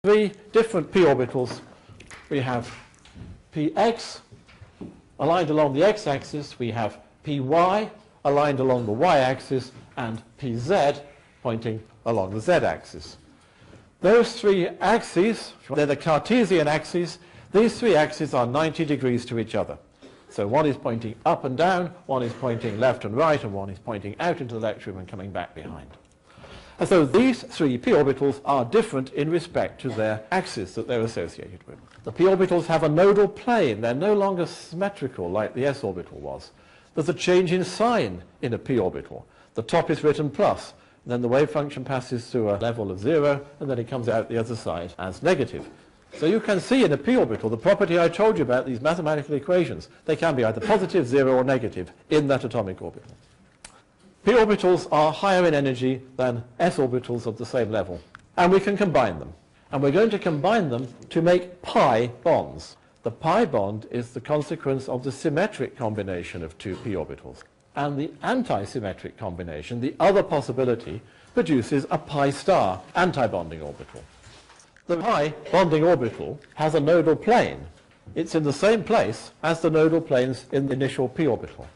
three different p orbitals. We have px aligned along the x-axis, we have py aligned along the y-axis, and pz pointing along the z-axis. Those three axes, they're the Cartesian axes. These three axes are 90 degrees to each other. So one is pointing up and down, one is pointing left and right, and one is pointing out into the lecture room and coming back behind. And so these three p orbitals are different in respect to their axis that they're associated with. The p orbitals have a nodal plane. They're no longer symmetrical like the s orbital was. There's a change in sign in a p orbital. The top is written plus, and then the wave function passes through a level of 0, and then it comes out the other side as negative. So you can see in a p orbital the property I told you about, these mathematical equations. They can be either positive, 0, or negative in that atomic orbital. P orbitals are higher in energy than s orbitals of the same level, and we can combine them. And we're going to combine them to make pi bonds. The pi bond is the consequence of the symmetric combination of two p orbitals. And the anti-symmetric combination, the other possibility, produces a pi star anti-bonding orbital. The pi bonding orbital has a nodal plane. It's in the same place as the nodal planes in the initial p orbital.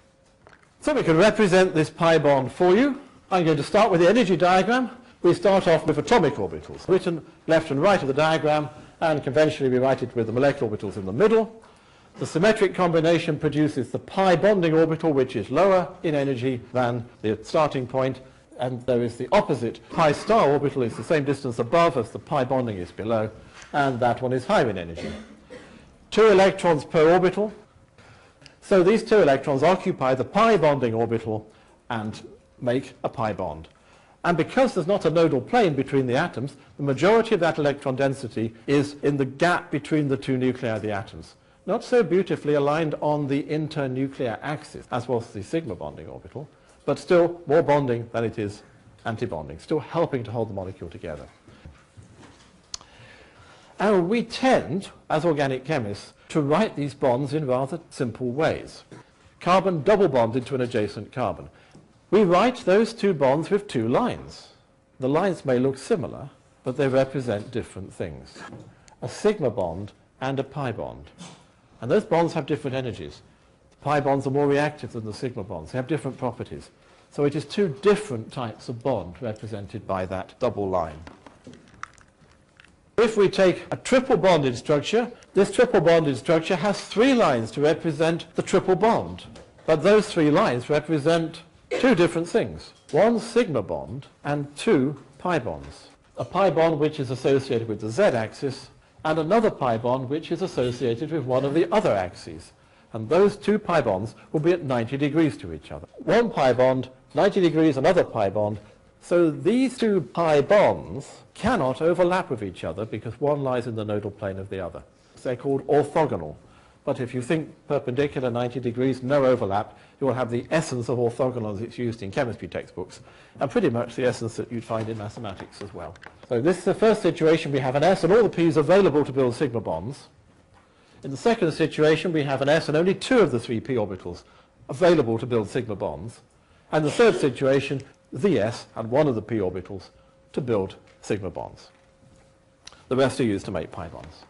So we can represent this pi bond for you. I'm going to start with the energy diagram. We start off with atomic orbitals, written left and right of the diagram, and conventionally we write it with the molecular orbitals in the middle. The symmetric combination produces the pi bonding orbital, which is lower in energy than the starting point, and there is the opposite pi star orbital, is the same distance above as the pi bonding is below, and that one is higher in energy. 2 electrons per orbital. So these 2 electrons occupy the pi bonding orbital and make a pi bond. And because there's not a nodal plane between the atoms, the majority of that electron density is in the gap between the two nuclei of the atoms. Not so beautifully aligned on the internuclear axis, as was the sigma bonding orbital, but still more bonding than it is anti-bonding, still helping to hold the molecule together. And we tend, as organic chemists, to write these bonds in rather simple ways. Carbon double bonded to an adjacent carbon. We write those two bonds with 2 lines. The lines may look similar, but they represent different things. A sigma bond and a pi bond. And those bonds have different energies. The pi bonds are more reactive than the sigma bonds. They have different properties. So it is 2 different types of bond represented by that double line. If we take a triple bonded structure, this triple bonded structure has 3 lines to represent the triple bond. But those 3 lines represent 2 different things. 1 sigma bond and 2 pi bonds. A pi bond which is associated with the z-axis, and another pi bond which is associated with one of the other axes. And those 2 pi bonds will be at 90 degrees to each other. 1 pi bond, 90 degrees, another pi bond. So these 2 pi bonds cannot overlap with each other because one lies in the nodal plane of the other. They're called orthogonal. But if you think perpendicular 90 degrees, no overlap, you will have the essence of orthogonal as it's used in chemistry textbooks, and pretty much the essence that you'd find in mathematics as well. So this is the first situation. We have an S and all the P's available to build sigma bonds. In the second situation, we have an S and only 2 of the 3 p orbitals available to build sigma bonds. And the third situation, the S and 1 of the p orbitals to build sigma bonds. The rest are used to make pi bonds.